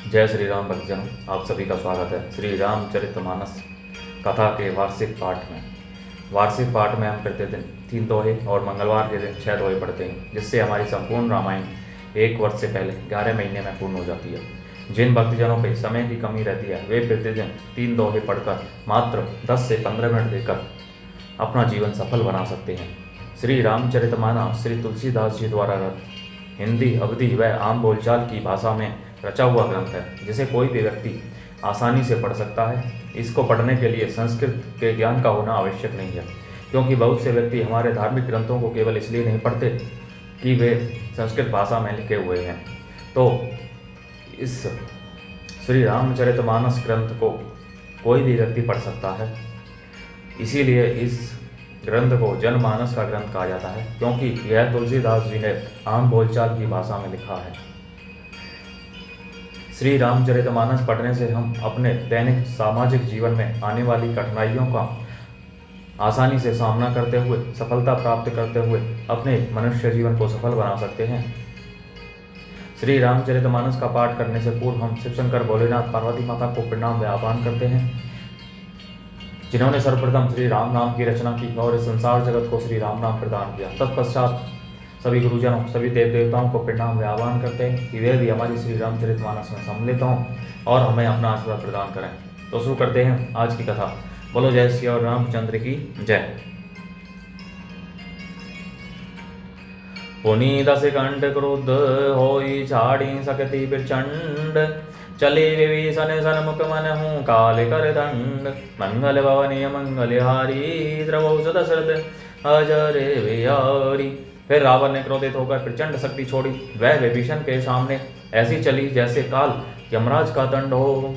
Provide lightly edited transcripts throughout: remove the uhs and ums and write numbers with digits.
जय श्री राम भक्तजनों, आप सभी का स्वागत है श्री रामचरितमानस कथा के वार्षिक पाठ में। वार्षिक पाठ में हम प्रतिदिन 3 दोहे और मंगलवार के दिन 6 दोहे पढ़ते हैं, जिससे हमारी संपूर्ण रामायण 1 वर्ष से पहले 11 महीने में पूर्ण हो जाती है। जिन भक्तजनों पे समय की कमी रहती है वे प्रतिदिन 3 दोहे पढ़कर मात्र 10 से 15 मिनट देकर अपना जीवन सफल बना सकते हैं। श्री रामचरितमानस श्री तुलसीदास जी द्वारा हिंदी, अवधी व आम बोलचाल की भाषा में रचा हुआ ग्रंथ है, जिसे कोई भी व्यक्ति आसानी से पढ़ सकता है। इसको पढ़ने के लिए संस्कृत के ज्ञान का होना आवश्यक नहीं है, क्योंकि बहुत से व्यक्ति हमारे धार्मिक ग्रंथों को केवल इसलिए नहीं पढ़ते कि वे संस्कृत भाषा में लिखे हुए हैं। तो इस श्री रामचरितमानस ग्रंथ को कोई भी व्यक्ति पढ़ सकता है। इसीलिए इस ग्रंथ को जनमानस का ग्रंथ कहा जाता है, क्योंकि यह तुलसीदास जी ने आम बोलचाल की भाषा में लिखा है। श्री रामचरितमानस पढ़ने से हम अपने दैनिक सामाजिक जीवन में आने वाली कठिनाइयों का आसानी से सामना करते हुए, सफलता प्राप्त करते हुए अपने मनुष्य जीवन को सफल बना सकते हैं। श्री रामचरितमानस का पाठ करने से पूर्व हम शिव शंकर भोलेनाथ पार्वती माता को प्रणाम व आह्वान करते हैं, जिन्होंने सर्वप्रथम श्री राम नाम की रचना की और इस संसार जगत को श्री राम नाम प्रदान किया। तत्पश्चात सभी गुरुजनों, सभी देव देवताओं को प्रणाम व आह्वान करते हैं कि वे भी हमारी श्री रामचरितमानस में सम्मिलित हों और हमें अपना आशीर्वाद प्रदान करें। तो शुरू करते हैं आज की कथा। बोलो जय श्री और रामचंद्र की जय। पुनीत से कंठ क्रुद्ध होई छाड़ी सकती प्रचंड, चले विभीषण सन्मुख मन हूँ काल कर दंड, मंगल भवनीय मंगलहारी द्रवौ दशरथ अजर बिहारी। फिर रावण ने क्रोधित होकर प्रचंड शक्ति छोड़ी। वह विभीषण के सामने ऐसी चली जैसे काल यमराज का दंड हो।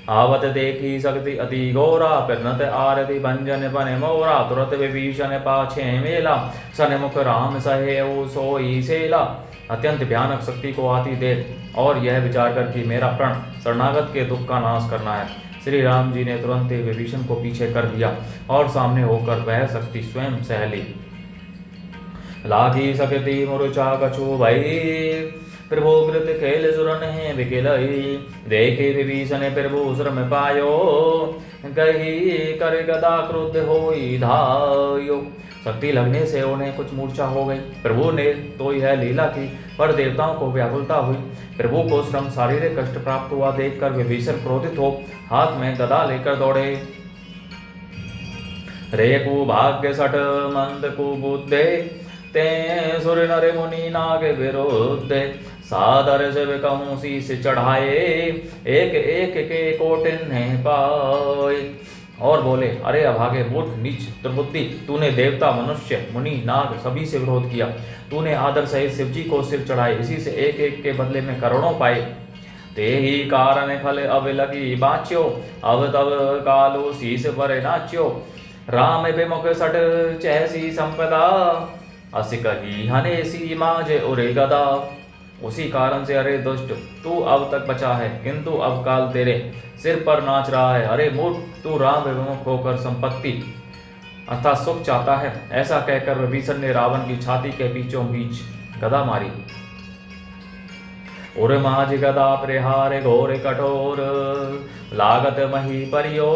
आवत देखी शक्ति अति घोरा, पिरनत आरती भंजन बने मोरा, तुरत विभीषण पाछे मेला, सन्मुख राम सहेउ सोई सेला। अत्यंत भयानक शक्ति को आती देख और यह विचार कर कि मेरा प्रण शरणागत के दुख का नाश करना है, श्री राम जी ने तुरंत ही विभीषण को पीछे कर लिया और सामने होकर वह शक्ति स्वयं सह ली। लागी सकती मूर्छा कछु भई, प्रभु कृत खेल सुरन है विकिलई, देखे विभीषण प्रभु श्रम पायो, कही कर गदा क्रुद्ध होई धायो। शक्ति लगने से उन्हें कुछ मूर्छा हो गई। प्रभु ने तो यह लीला की, पर देवताओं को व्याकुलता हुई। प्रभु को श्रम शारीरिक कष्ट प्राप्त हुआ देखकर विभीषण क्रोधित हो हाथ में गदा लेकर दौड़े। रे को भाग्य सठ मंद को बुद्धे, ते सुर नर मुनि नाग विरुद्ध, सादर से कहूँ शीश चढ़ाए, एक एक के कोटिन पाए। और बोले, अरे अभागे मूर्ख नीच दुर्बुद्धि, तूने देवता मनुष्य मुनि नाग सभी से विरोध किया। तूने आदर सहित शिवजी को सिर चढ़ाए, इसी से एक एक के बदले में करोड़ों पाए। ते ही कारण फल अब लगी बाच्यो, अब तब कालो शीस पर नाच्यो। राम विमुख सट चहसी संपदा, अस कही हने सी माज उरे गदा। उसी कारण से अरे दुष्ट, तू अब तक बचा है, किंतु अब काल तेरे सिर पर नाच रहा है। अरे मूर्ख, तू राम विमुख होकर संपत्ति अर्थात सुख चाहता है। ऐसा कहकर विभीषण ने रावण की छाती के बीचों बीच गदा मारी। उर माज गदा प्रहार घोर कठोर, लागत मही परियो,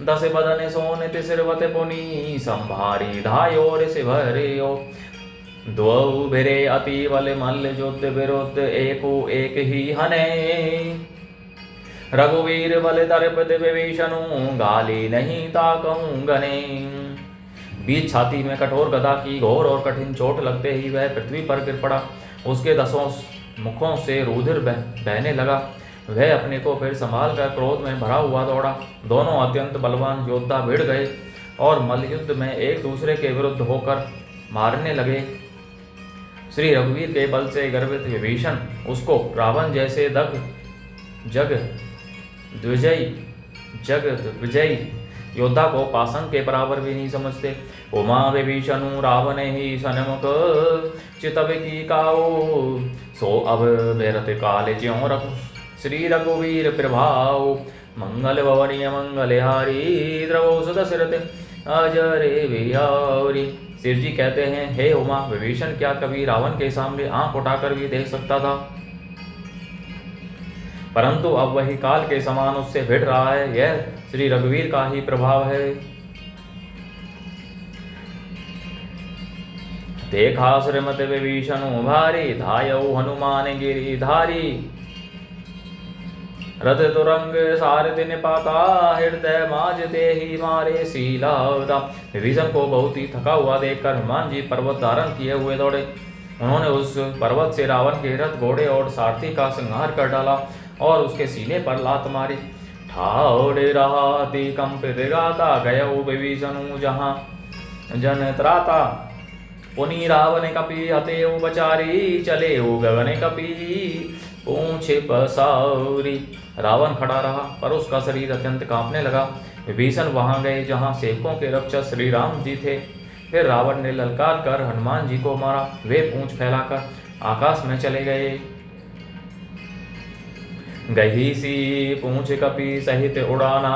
10 बदन सोन तिसरवत पुनि, संभारी धायो ऋषि भरियो। द्वौ भिरे अति बल मल्ल युद्ध विरुद्ध, एको एक ही हने, रघुवीर बल दर्प विभीषणु, गाली नहीं ताकऊं गने। बीच छाती में कठोर गदा की घोर और कठिन चोट लगते ही वह पृथ्वी पर गिर पड़ा। उसके 10 मुखों से रुधिर बहने लगा। वह अपने को फिर संभाल कर क्रोध में भरा हुआ दौड़ा। दोनों अत्यंत बलवान योद्धा भिड़ गए और मल्लयुद्ध में एक दूसरे के विरुद्ध होकर मारने लगे। श्री रघुवीर के बल से गर्वित विभीषण उसको रावण जैसे जग विजयी योद्धा को पाषाण के बराबर भी नहीं समझते। उमा विभीषणु रावण ही सन्मुख, चितव की काओ, सो अब बेरत काल ज्यों रघु, श्री रघुवीर प्रभाव। मंगल भवनीय मंगलहारी, द्रवौ दशरथ अजर बिहारी। शिव जी कहते हैं, हे उमा, विभीषण क्या कभी रावण के सामने आंख उठाकर भी देख सकता था? परंतु अब वही काल के समान उससे भिड़ रहा है। यह श्री रघुवीर का ही प्रभाव है। देखा श्रीमत विभीषण भारी, धायऊ हनुमान गिरिधारी। रथ तुरंग सारथि निपाता, हृदय माज ते ही मारे सीलावता। विभीषण को बहुत ही थका हुआ देखकर हनुमान जी पर्वत धारण किए हुए दौड़े। उन्होंने उस पर्वत से रावण के रथ, घोड़े और सारथी का संहार कर डाला और उसके सीने पर लात मारी। ठाउरे रहाति कंपित गाता, गयो विभीषण जहाँ जन त्राता। पुनि रावण कपि हतेउ बचारी, चले गगन कपि पूंछ पसारी। रावण खड़ा रहा पर उसका शरीर अत्यंत कांपने लगा। विभीषण वहां गए जहां सेवकों के रक्षक श्री राम जी थे। फिर रावण ने ललकार कर हनुमान जी को मारा। वे पूंछ फैलाकर आकाश में चले गए। गही सी पूंछ कपि सहित उड़ाना,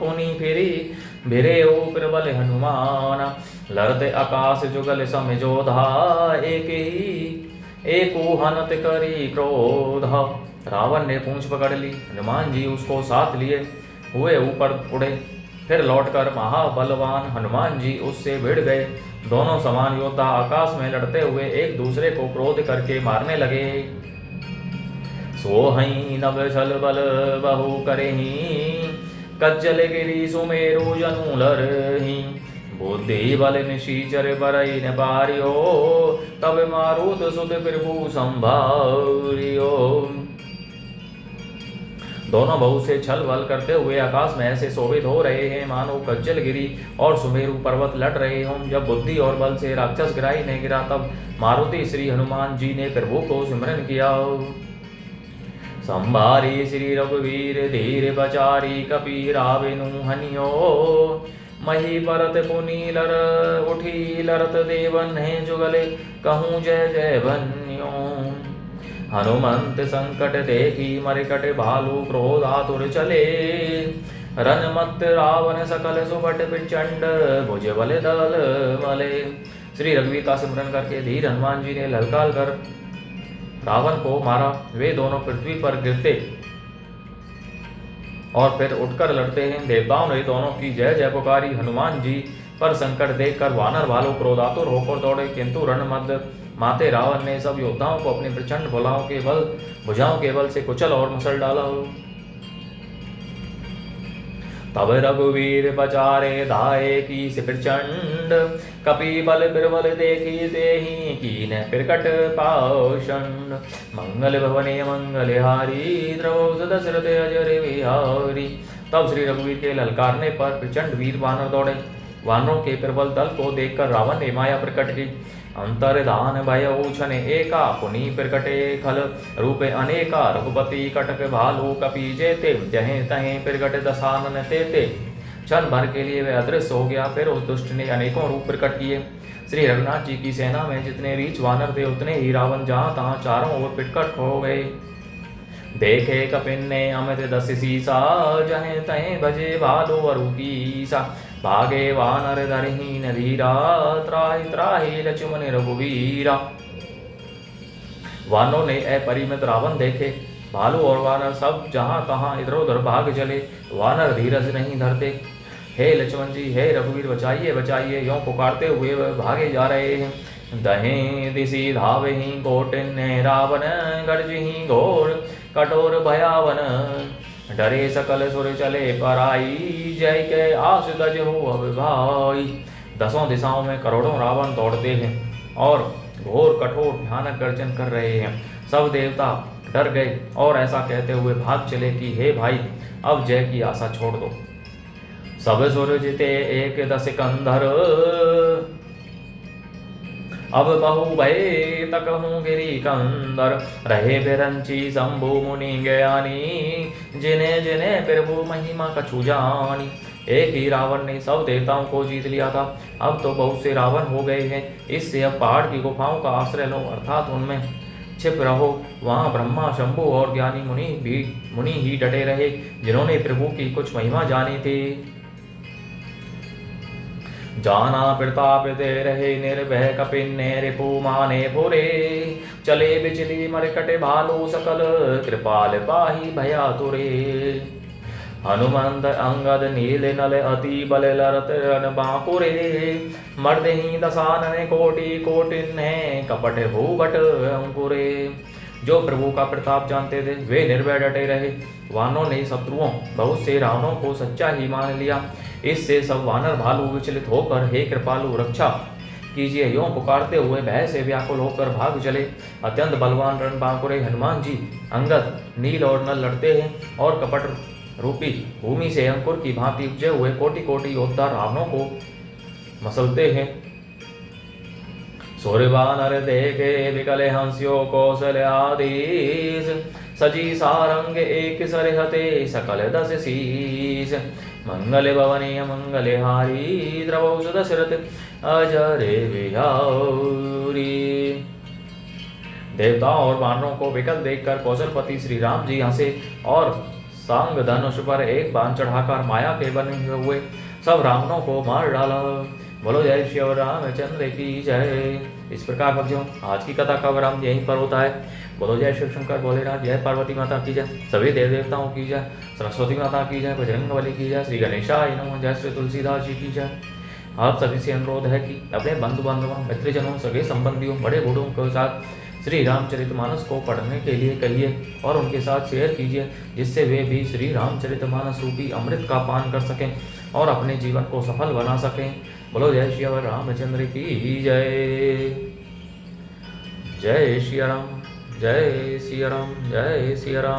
पुनि फिरी भिरे प्रबल हनुमाना। लरते आकाश जुगल समझोधा, एको हनत करी क्रोध। रावण ने पूंछ पकड़ ली। हनुमान जी उसको साथ लिए हुए ऊपर उड़े। फिर लौटकर महाबलवान हनुमान जी उससे भिड़ गए। दोनों समान योद्धा आकाश में लड़ते हुए एक दूसरे को क्रोध करके मारने लगे। सोहई नभ छल बल बहु करही, कज्जल गिरी सुमेरु जनु लरही। बुद्धि बल निशीचर बरई न पारियो, तब मारुत सुत प्रभु संभारियो। दोनों बहुत से छल बल करते हुए आकाश में ऐसे शोभित हो रहे हैं मानो कज्जल गिरी और सुमेरु पर्वत लड़ रहे हों। जब बुद्धि और बल से राक्षस गिराई नहीं गिरा, तब मारुति श्री हनुमान जी ने प्रभु को सिमरन किया। संभारी श्री रघुवीर धीर बचारी, कपि रावनु हनियो। मही परत पुनी लर उठी, लरत देवन है जुगले, कहूँ जय जय भन्यो। हनुमंत संकट देखी, मरिकट भालू क्रोध आतुर चले। रन मत रावण सकल सुबट प्रचंड, भुज बल दल मले। श्री रघुवीर का सिमरन करके धीर हनुमान जी ने ललकार कर रावण को मारा। वे दोनों पृथ्वी पर गिरते और फिर उठकर लड़ते हैं। देवताओं ने दोनों की जय जय पुकारी। हनुमान जी पर संकट देखकर वानर भालू क्रोधातुर होकर दौड़े, किंतु रणमद माते रावण ने सब योद्धाओं को अपनी प्रचंड भुजाओं के बल से कुचल और मसल डाला। तब रघुवीर बचारे धाये की प्रचंड, कपि बल बिरबल देखी देहि कीन प्रकट पाषंड। मंगल भवने मंगलहारी, द्रवौ दशरथ अजर विहारी। तब श्री रघुवीर के ललकारने पर प्रचंड वीर वानर दौड़े। वानरों के प्रबल दल को देखकर रावण ने माया प्रकट की। अंतर्धान भयउ छन एका, पुनि प्रकटे खल रूपे अनेका। रघुपति कटक भालू कपि जेते, जहें तहें प्रकट दशानन तेते। क्षण भर के लिए वह अदृश्य हो गया। फिर उस दुष्ट ने अनेकों रूप प्रकट किए। श्री रघुनाथ जी की सेना में जितने रीछ वानर थे, उतने ही रावण जहां तहां चारों ओर पिटकट हो गए। देखे कपिन ने अमित दस सीसा, जहें तहें भजे भालू अरु कीसा। भागे वानर धरहीन धीरा, त्राहि त्राहि लक्ष्मण रघुवीरा। वानरों ने अपरिमित रावण देखे। भालू और वानर सब जहां तहां इधर उधर भाग चले। वानर धीरज नहीं धरते। हे लक्ष्मण जी, हे रघुवीर, बचाइए बचाइए, यों पुकारते हुए वह भागे जा रहे हैं। दहें दिशि धावहि कोटिन रावण, गर्जहि घोर कठोर भयावन। डरे सकल सुर चले पराई, जय के आस गज हो अब भाई। दसों दिशाओं में करोड़ों रावण दौड़ते हैं और घोर कठोर भयानक गर्जन कर रहे हैं। सब देवता डर गए और ऐसा कहते हुए भाग चले कि हे भाई, अब जय की आशा छोड़ दो। सब सुर जिते एक दस कंधर, अब बहु भय तक हूँ गिरी कंदर। रहे बिरंची शंभु मुनि ज्ञानी, जिन्हें जिन्हें प्रभु महिमा कछु जानी। एक ही रावण ने सब देवताओं को जीत लिया था। अब तो बहुत से रावण हो गए हैं। इससे अब पहाड़ की गुफाओं का आश्रय लो, अर्थात उनमें छिप रहो। वहाँ ब्रह्मा, शंभु और ज्ञानी मुनि ही डटे रहे, जिन्होंने प्रभु की कुछ महिमा जानी थी। जाना प्रताप ते रहे निर्भय कपिन्ने रिपु माने पुरे। चले बिचली मरकटे भालू सकल कृपाल पाही भयातुरे। हनुमंत अंगद नील नल अति बल लरत रन बांकुरे। मर्दही दसानन कोटि कोटिन्हे कपट भूबट अंकुरे। जो प्रभु का प्रताप जानते थे वे निर्भय डटे रहे। वानों ने शत्रुओं बहुत से रावणों को सच्चा ही मान लिया। इससे सब वानर भालू विचलित होकर हे कृपालु रक्षा कीजिए यों पुकारते हुए भय से व्याकुल होकर भाग चले। अत्यंत बलवान रणबांकुरे हनुमान जी अंगद नील और नल लड़ते हैं और कपट रूपी भूमि से अंकुर की भांति उपजे हुए कोटि कोटि योद्धा रावणों को मसलते हैं। सूर्यवानर देखे विकले हंस्यो कौशल्याधीश। सजी सारंग एक सरहते सकल दस शीस। मंगल भवनीय मंगल हारी द्रवौ सुदशरथ अजरे विहारी। देवताओं और वानरों को विकल देखकर कौशलपति श्री राम जी हंसे और सांग धनुष पर एक बाण चढ़ाकर माया के बने हुए सब रावणों को मार डाला। बोलो जय श्री रामचंद्र की जय। इस प्रकार भक्तों आज की कथा का विराम यहीं पर होता है। बोलो जय शिव शंकर भोलेनाथ, जय पार्वती माता की जय, सभी देव देवताओं की जय, सरस्वती माता की जय, बजरंगबली की जय, श्री गणेशाय नमः, जय श्री तुलसीदास जी की जय। आप सभी से अनुरोध है कि अपने बंधु बांधवों मित्रजनों सगे संबंधियों बड़े बूढ़ों के साथ श्री रामचरितमानस को पढ़ने के लिए कहिए और उनके साथ शेयर कीजिए, जिससे वे भी श्री रामचरितमानस रूपी अमृत का पान कर सकें और अपने जीवन को सफल बना सकें। बोलो जय श्री रामचंद्र की जय। जय श्री राम, जय श्री राम, जय श्री राम।